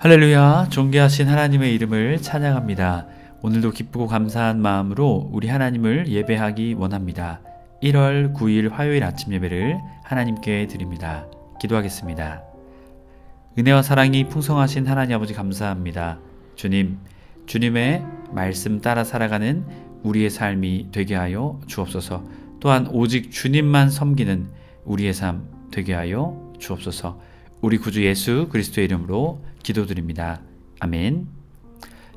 할렐루야, 존귀하신 하나님의 이름을 찬양합니다. 오늘도 기쁘고 감사한 마음으로 우리 하나님을 예배하기 원합니다. 1월 9일 화요일 아침 예배를 하나님께 드립니다. 기도하겠습니다. 은혜와 사랑이 풍성하신 하나님 아버지 감사합니다. 주님의 말씀 따라 살아가는 우리의 삶이 되게 하여 주옵소서. 또한 오직 주님만 섬기는 우리의 삶 되게 하여 주옵소서. 우리 구주 예수 그리스도의 이름으로 기도드립니다. 아멘.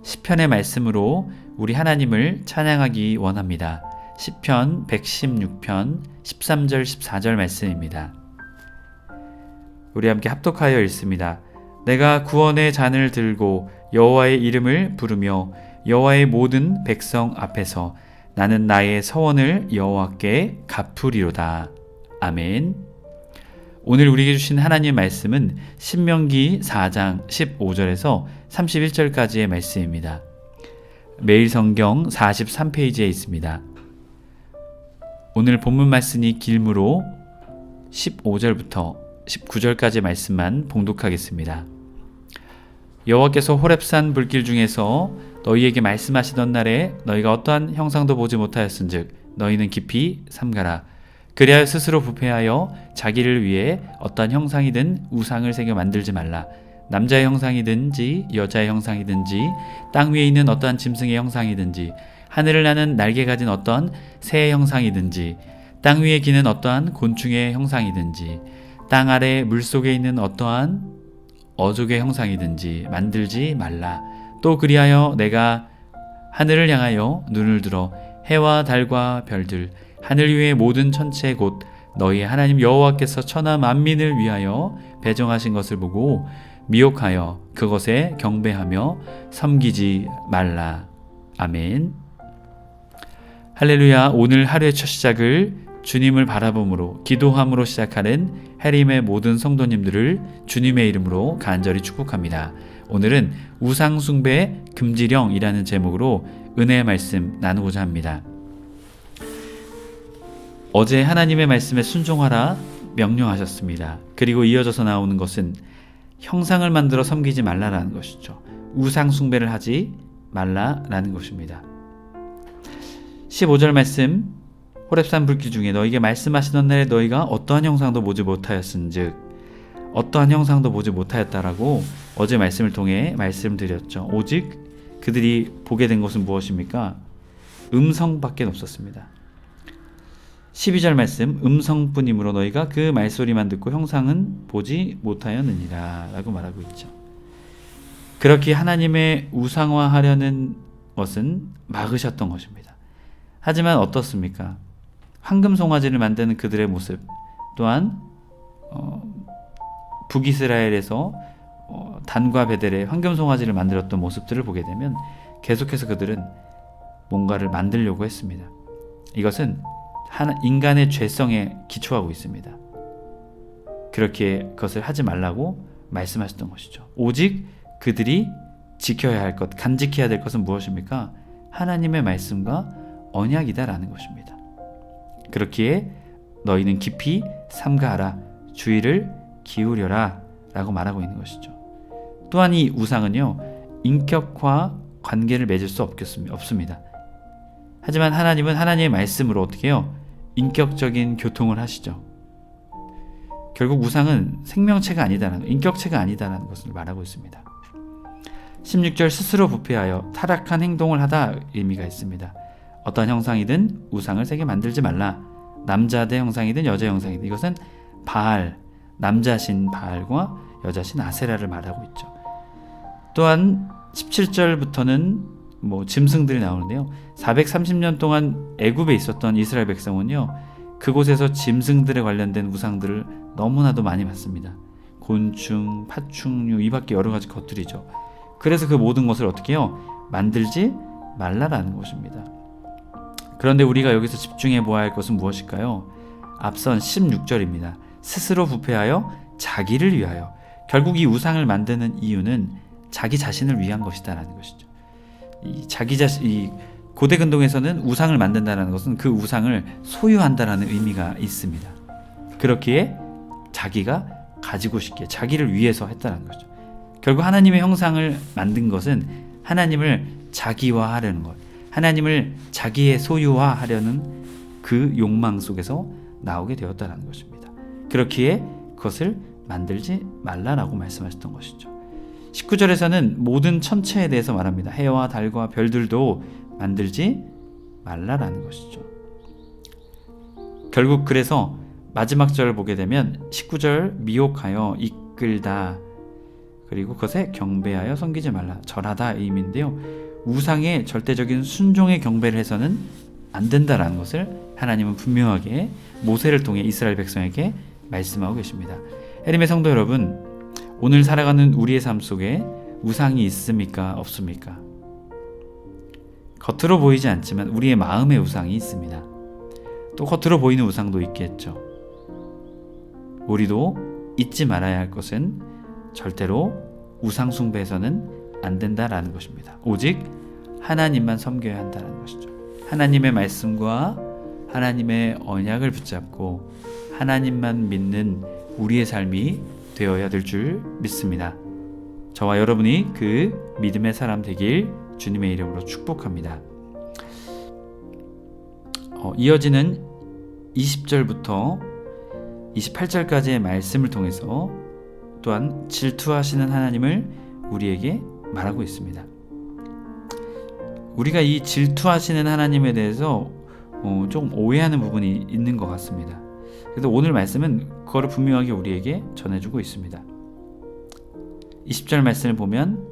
시편의 말씀으로 우리 하나님을 찬양하기 원합니다. 시편 116편 13절 14절 말씀입니다. 우리 함께 합독하여 읽습니다. 내가 구원의 잔을 들고 여호와의 이름을 부르며 여호와의 모든 백성 앞에서 나는 나의 서원을 여호와께 갚으리로다. 아멘. 오늘 우리에게 주신 하나님의 말씀은 신명기 4장 15절에서 31절까지의 말씀입니다. 매일 성경 43페이지에 있습니다. 오늘 본문 말씀이 길므로 15절부터 19절까지의 말씀만 봉독하겠습니다. 여호와께서 호렙산 불길 중에서 너희에게 말씀하시던 날에 너희가 어떠한 형상도 보지 못하였은즉 너희는 깊이 삼가라. 그리하여 스스로 부패하여 자기를 위해 어떠한 형상이든 우상을 새겨 만들지 말라. 남자의 형상이든지 여자의 형상이든지 땅 위에 있는 어떠한 짐승의 형상이든지 하늘을 나는 날개 가진 어떠한 새의 형상이든지 땅 위에 기는 어떠한 곤충의 형상이든지 땅 아래 물속에 있는 어떠한 어족의 형상이든지 만들지 말라. 또 그리하여 내가 하늘을 향하여 눈을 들어 해와 달과 별들 하늘 위의 모든 천체 곧 너희 하나님 여호와께서 천하 만민을 위하여 배정하신 것을 보고 미혹하여 그것에 경배하며 섬기지 말라. 아멘. 할렐루야. 오늘 하루의 첫 시작을 주님을 바라봄으로 기도함으로 시작하는 해림의 모든 성도님들을 주님의 이름으로 간절히 축복합니다. 오늘은 우상숭배 금지령이라는 제목으로 은혜의 말씀 나누고자 합니다. 어제 하나님의 말씀에 순종하라 명령하셨습니다. 그리고 이어져서 나오는 것은 형상을 만들어 섬기지 말라라는 것이죠. 우상 숭배를 하지 말라라는 것입니다. 15절 말씀 호렙산 불길 중에 너희에게 말씀하시던 날에 너희가 어떠한 형상도 보지 못하였은즉 어떠한 형상도 보지 못하였다라고 어제 말씀을 통해 말씀드렸죠. 오직 그들이 보게 된 것은 무엇입니까? 음성밖에 없었습니다. 12절 말씀 음성뿐이므로 너희가 그 말소리만 듣고 형상은 보지 못하였느니라 라고 말하고 있죠. 그렇게 하나님의 우상화하려는 것은 막으셨던 것입니다. 하지만 어떻습니까? 황금 송아지를 만드는 그들의 모습 또한 북이스라엘에서 단과 베델의 황금 송아지를 만들었던 모습들을 보게 되면 계속해서 그들은 뭔가를 만들려고 했습니다. 이것은 인간의 죄성에 기초하고 있습니다. 그렇게 그것을 하지 말라고 말씀하셨던 것이죠. 오직 그들이 지켜야 할 것, 간직해야 될 것은 무엇입니까? 하나님의 말씀과 언약이다라는 것입니다. 그렇기에 너희는 깊이 삼가하라, 주의를 기울여라 라고 말하고 있는 것이죠. 또한 이 우상은요, 인격과 관계를 맺을 수 없습니다. 하지만 하나님은 하나님의 말씀으로 어떻게 해요? 인격적인 교통을 하시죠. 결국 우상은 생명체가 아니다라는, 인격체가 아니다라는 것을 말하고 있습니다. 16절 스스로 부패하여 타락한 행동을 하다 의미가 있습니다. 어떤 형상이든 우상을 새겨 만들지 말라. 남자 대 형상이든 여자 형상이든 이것은 바알, 남자신 바알과 여자신 아세라를 말하고 있죠. 또한 17절부터는 짐승들이 나오는데요. 430년 동안 애굽에 있었던 이스라엘 백성은요, 그곳에서 짐승들에 관련된 우상들을 너무나도 많이 봤습니다. 곤충, 파충류, 이 밖에 여러 가지 것들이죠. 그래서 그 모든 것을 어떻게 해요? 만들지 말라라는 것입니다. 그런데 우리가 여기서 집중해 보아야 할 것은 무엇일까요? 앞선 16절입니다. 스스로 부패하여 자기를 위하여. 결국 이 우상을 만드는 이유는 자기 자신을 위한 것이다라는 것이죠. 이 고대 근동에서는 우상을 만든다는 것은 그 우상을 소유한다라는 의미가 있습니다. 그렇기에 자기가 가지고 싶게 자기를 위해서 했다는 거죠. 결국 하나님의 형상을 만든 것은 하나님을 자기화하려는 것, 하나님을 자기의 소유화하려는 그 욕망 속에서 나오게 되었다는 것입니다. 그렇기에 그것을 만들지 말라라고 말씀하셨던 것이죠. 19절에서는 모든 천체에 대해서 말합니다. 해와 달과 별들도 만들지 말라라는 것이죠. 결국 그래서 마지막 절을 보게 되면 19절 미혹하여 이끌다, 그리고 그것에 경배하여 섬기지 말라, 절하다 의미인데요. 우상의 절대적인 순종의 경배를 해서는 안 된다라는 것을 하나님은 분명하게 모세를 통해 이스라엘 백성에게 말씀하고 계십니다. 에림의 성도 여러분, 오늘 살아가는 우리의 삶 속에 우상이 있습니까? 없습니까? 겉으로 보이지 않지만 우리의 마음의 우상이 있습니다. 또 겉으로 보이는 우상도 있겠죠. 우리도 잊지 말아야 할 것은 절대로 우상 숭배해서는 안 된다라는 것입니다. 오직 하나님만 섬겨야 한다는 것이죠. 하나님의 말씀과 하나님의 언약을 붙잡고 하나님만 믿는 우리의 삶이 되어야 될 줄 믿습니다. 저와 여러분이 그 믿음의 사람 되길 주님의 이름으로 축복합니다. 이어지는 20절부터 28절까지의 말씀을 통해서 또한 질투하시는 하나님을 우리에게 말하고 있습니다. 우리가 이 질투하시는 하나님에 대해서 조금 오해하는 부분이 있는 것 같습니다. 그래서 오늘 말씀은 그거를 분명하게 우리에게 전해주고 있습니다. 20절 말씀을 보면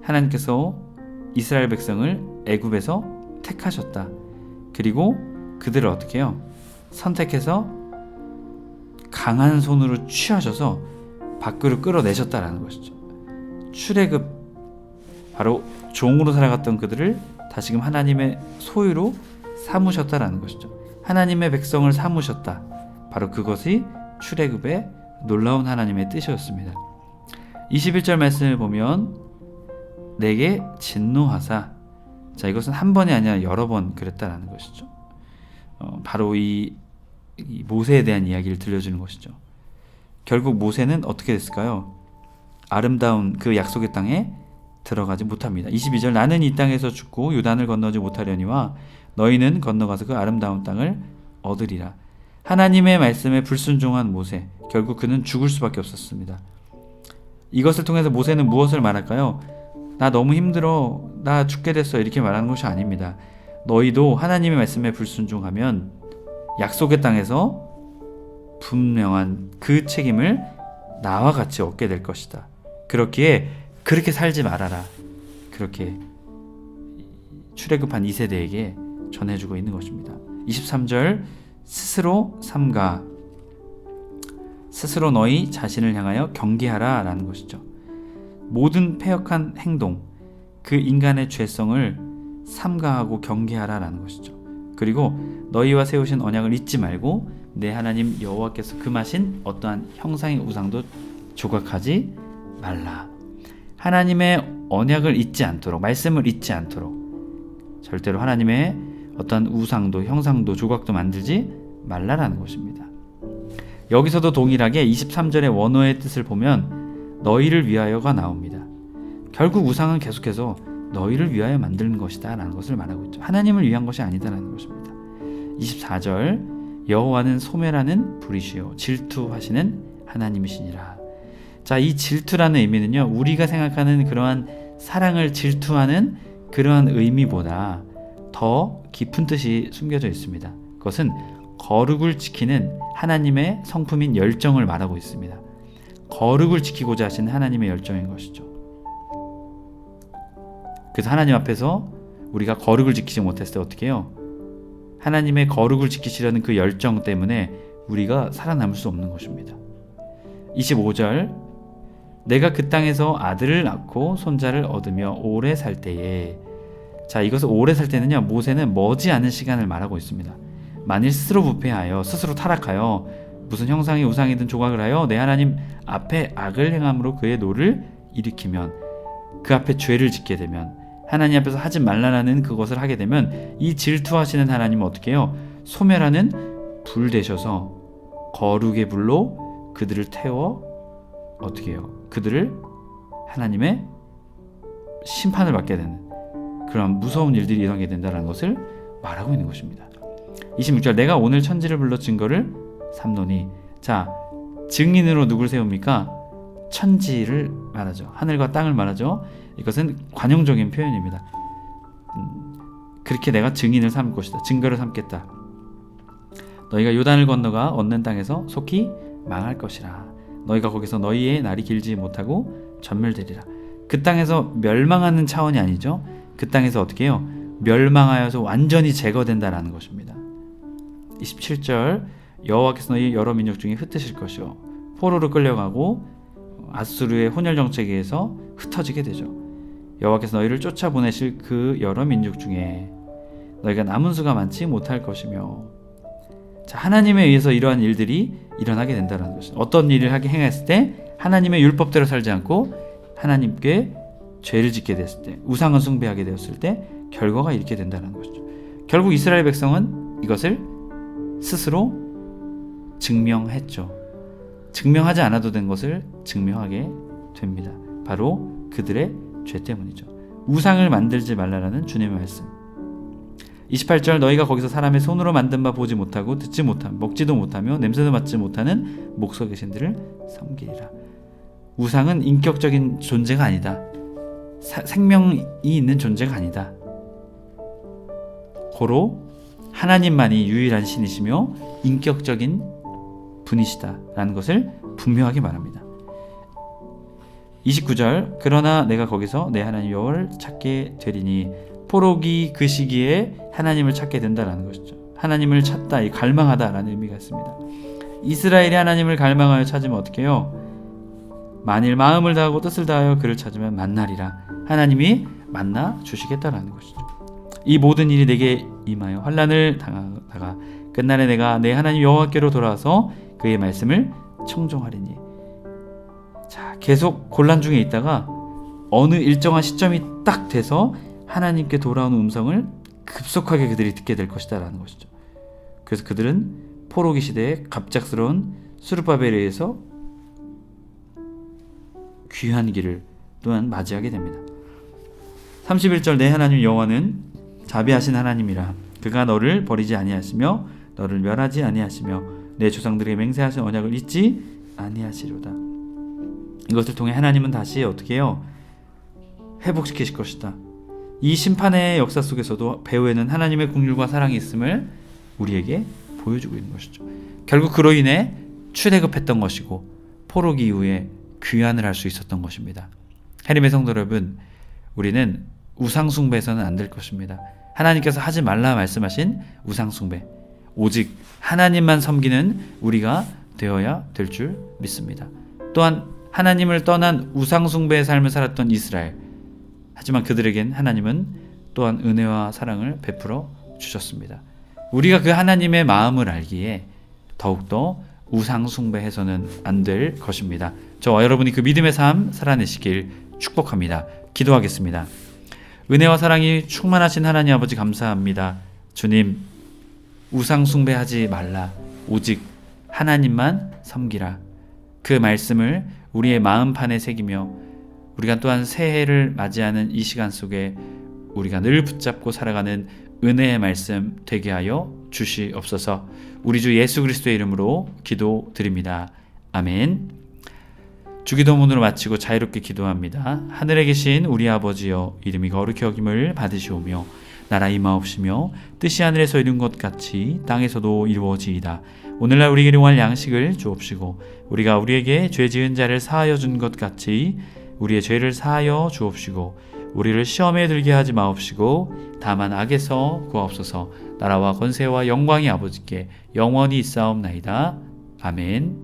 하나님께서 이스라엘 백성을 애굽에서 택하셨다. 그리고 그들을 어떻게 해요? 선택해서 강한 손으로 취하셔서 밖으로 끌어내셨다라는 것이죠. 출애굽, 바로 종으로 살아갔던 그들을 다시금 하나님의 소유로 삼으셨다라는 것이죠. 하나님의 백성을 삼으셨다. 바로 그것이 출애굽의 놀라운 하나님의 뜻이었습니다. 21절 말씀을 보면 내게 진노하사, 자, 이것은 한 번이 아니라 여러 번 그랬다라는 것이죠. 바로 이 모세에 대한 이야기를 들려주는 것이죠. 결국 모세는 어떻게 됐을까요? 아름다운 그 약속의 땅에 들어가지 못합니다. 22절 나는 이 땅에서 죽고 요단을 건너지 못하려니와 너희는 건너가서 그 아름다운 땅을 얻으리라. 하나님의 말씀에 불순종한 모세, 결국 그는 죽을 수밖에 없었습니다. 이것을 통해서 모세는 무엇을 말할까요? 나 너무 힘들어, 나 죽게 됐어, 이렇게 말하는 것이 아닙니다. 너희도 하나님의 말씀에 불순종하면 약속의 땅에서 분명한 그 책임을 나와 같이 얻게 될 것이다. 그렇기에 그렇게 살지 말아라. 그렇게 출애굽한 2세대에게 전해주고 있는 것입니다. 23절 스스로 삼가, 스스로 너희 자신을 향하여 경계하라 라는 것이죠. 모든 패역한 행동, 그 인간의 죄성을 삼가하고 경계하라 라는 것이죠. 그리고 너희와 세우신 언약을 잊지 말고 내 하나님 여호와께서 금하신 어떠한 형상의 우상도 조각하지 말라. 하나님의 언약을 잊지 않도록, 말씀을 잊지 않도록 절대로 하나님의 어떤 우상도 형상도 조각도 만들지 말라라는 것입니다. 여기서도 동일하게 23절의 원어의 뜻을 보면 너희를 위하여가 나옵니다. 결국 우상은 계속해서 너희를 위하여 만드는 것이다 라는 것을 말하고 있죠. 하나님을 위한 것이 아니다라는 것입니다. 24절 여호와는 소멸하는 불이시요 질투하시는 하나님이시니라. 자, 이 질투라는 의미는요, 우리가 생각하는 그러한 사랑을 질투하는 그러한 의미보다 더 깊은 뜻이 숨겨져 있습니다. 그것은 거룩을 지키는 하나님의 성품인 열정을 말하고 있습니다. 거룩을 지키고자 하시는 하나님의 열정인 것이죠. 그래서 하나님 앞에서 우리가 거룩을 지키지 못했을 때 어떻게 해요? 하나님의 거룩을 지키시려는 그 열정 때문에 우리가 살아남을 수 없는 것입니다. 25절 내가 그 땅에서 아들을 낳고 손자를 얻으며 오래 살 때에, 자, 이것을 오래 살 때는요, 모세는 머지않은 시간을 말하고 있습니다. 만일 스스로 부패하여 스스로 타락하여 무슨 형상의 우상이든 조각을 하여 내 하나님 앞에 악을 행함으로 그의 노를 일으키면, 그 앞에 죄를 짓게 되면, 하나님 앞에서 하지 말라는 그것을 하게 되면 이 질투하시는 하나님은 어떻게 해요? 소멸하는 불 되셔서 거룩의 불로 그들을 태워 어떻게 해요? 그들을 하나님의 심판을 받게 되는 그런 무서운 일들이 일어나게 된다는 것을 말하고 있는 것입니다. 26절 내가 오늘 천지를 불러 증거를 삼노니. 자, 증인으로 누굴 세웁니까? 천지를 말하죠. 하늘과 땅을 말하죠. 이것은 관용적인 표현입니다. 그렇게 내가 증인을 삼을 것이다. 증거를 삼겠다. 너희가 요단을 건너가 얻는 땅에서 속히 망할 것이라. 너희가 거기서 너희의 날이 길지 못하고 전멸되리라. 그 땅에서 멸망하는 차원이 아니죠. 그 땅에서 어떻게 해요? 멸망하여서 완전히 제거된다라는 것입니다. 27절 여호와께서 너희 여러 민족 중에 흩으실 것이요 포로로 끌려가고 아수르의 혼혈 정책에 의해서 흩어지게 되죠. 여호와께서 너희를 쫓아보내실 그 여러 민족 중에 너희가 남은 수가 많지 못할 것이며. 자, 하나님에 의해서 이러한 일들이 일어나게 된다는 것입니다. 어떤 일을 하게 행했을 때 하나님의 율법대로 살지 않고 하나님께 죄를 짓게 됐을 때, 우상을 숭배하게 되었을 때 결과가 이렇게 된다는 것이죠. 결국 이스라엘 백성은 이것을 스스로 증명했죠. 증명하지 않아도 된 것을 증명하게 됩니다. 바로 그들의 죄 때문이죠. 우상을 만들지 말라라는 주님의 말씀. 28절 너희가 거기서 사람의 손으로 만든 바 보지 못하고 듣지 못하며 먹지도 못하며 냄새도 맡지 못하는 목석의 신들을 섬기리라. 우상은 인격적인 존재가 아니다. 생명이 있는 존재가 아니다. 고로 하나님만이 유일한 신이시며 인격적인 분이시다라는 것을 분명하게 말합니다. 29절 그러나 내가 거기서 내 하나님 여호와를 찾게 되리니. 포로기 그 시기에 하나님을 찾게 된다라는 것이죠. 하나님을 찾다, 갈망하다라는 의미가 있습니다. 이스라엘이 하나님을 갈망하여 찾으면 어떻게 해요? 만일 마음을 다하고 뜻을 다하여 그를 찾으면 만나리라. 하나님이 만나 주시겠다라는 것이죠. 이 모든 일이 내게 임하여 환난을 당하다가 끝날에 내가 내 하나님 여호와께로 돌아와서 그의 말씀을 청종하리니. 자, 계속 곤란 중에 있다가 어느 일정한 시점이 딱 돼서 하나님께 돌아오는 음성을 급속하게 그들이 듣게 될 것이다 라는 것이죠. 그래서 그들은 포로기 시대에 갑작스러운 스룹바벨에 의해서 귀한 길을 또한 맞이하게 됩니다. 31절 내 하나님 여호와는 자비하신 하나님이라. 그가 너를 버리지 아니하시며 너를 멸하지 아니하시며 내 조상들에게 맹세하신 언약을 잊지 아니하시리로다. 이것을 통해 하나님은 다시 어떻게 해요? 회복시키실 것이다. 이 심판의 역사 속에서도 배후에는 하나님의 긍휼과 사랑이 있음을 우리에게 보여주고 있는 것이죠. 결국 그로 인해 출애굽했던 것이고 포로기 이후에 귀환을 할 수 있었던 것입니다. 하나님의 성도 여러분, 우리는 우상숭배해서는 안 될 것입니다. 하나님께서 하지 말라 말씀하신 우상숭배, 오직 하나님만 섬기는 우리가 되어야 될 줄 믿습니다. 또한 하나님을 떠난 우상숭배의 삶을 살았던 이스라엘, 하지만 그들에겐 하나님은 또한 은혜와 사랑을 베풀어 주셨습니다. 우리가 그 하나님의 마음을 알기에 더욱더 우상숭배해서는 안 될 것입니다. 저와 여러분이 그 믿음의 삶 살아내시길 축복합니다. 기도하겠습니다. 은혜와 사랑이 충만하신 하나님 아버지 감사합니다. 주님, 우상숭배하지 말라. 오직 하나님만 섬기라. 그 말씀을 우리의 마음판에 새기며 우리가 또한 새해를 맞이하는 이 시간 속에 우리가 늘 붙잡고 살아가는 은혜의 말씀 되게 하여 주시옵소서. 우리 주 예수 그리스도의 이름으로 기도드립니다. 아멘. 주기도문으로 마치고 자유롭게 기도합니다. 하늘에 계신 우리 아버지여, 이름이 거룩히 여김을 받으시오며 나라 임하옵시며 뜻이 하늘에서 이룬 것 같이 땅에서도 이루어지이다. 오늘날 우리에게 일용할 양식을 주옵시고 우리가 우리에게 죄 지은 자를 사하여 준 것 같이 우리의 죄를 사하여 주옵시고 우리를 시험에 들게 하지 마옵시고 다만 악에서 구하옵소서. 나라와 권세와 영광이 아버지께 영원히 있사옵나이다. 아멘.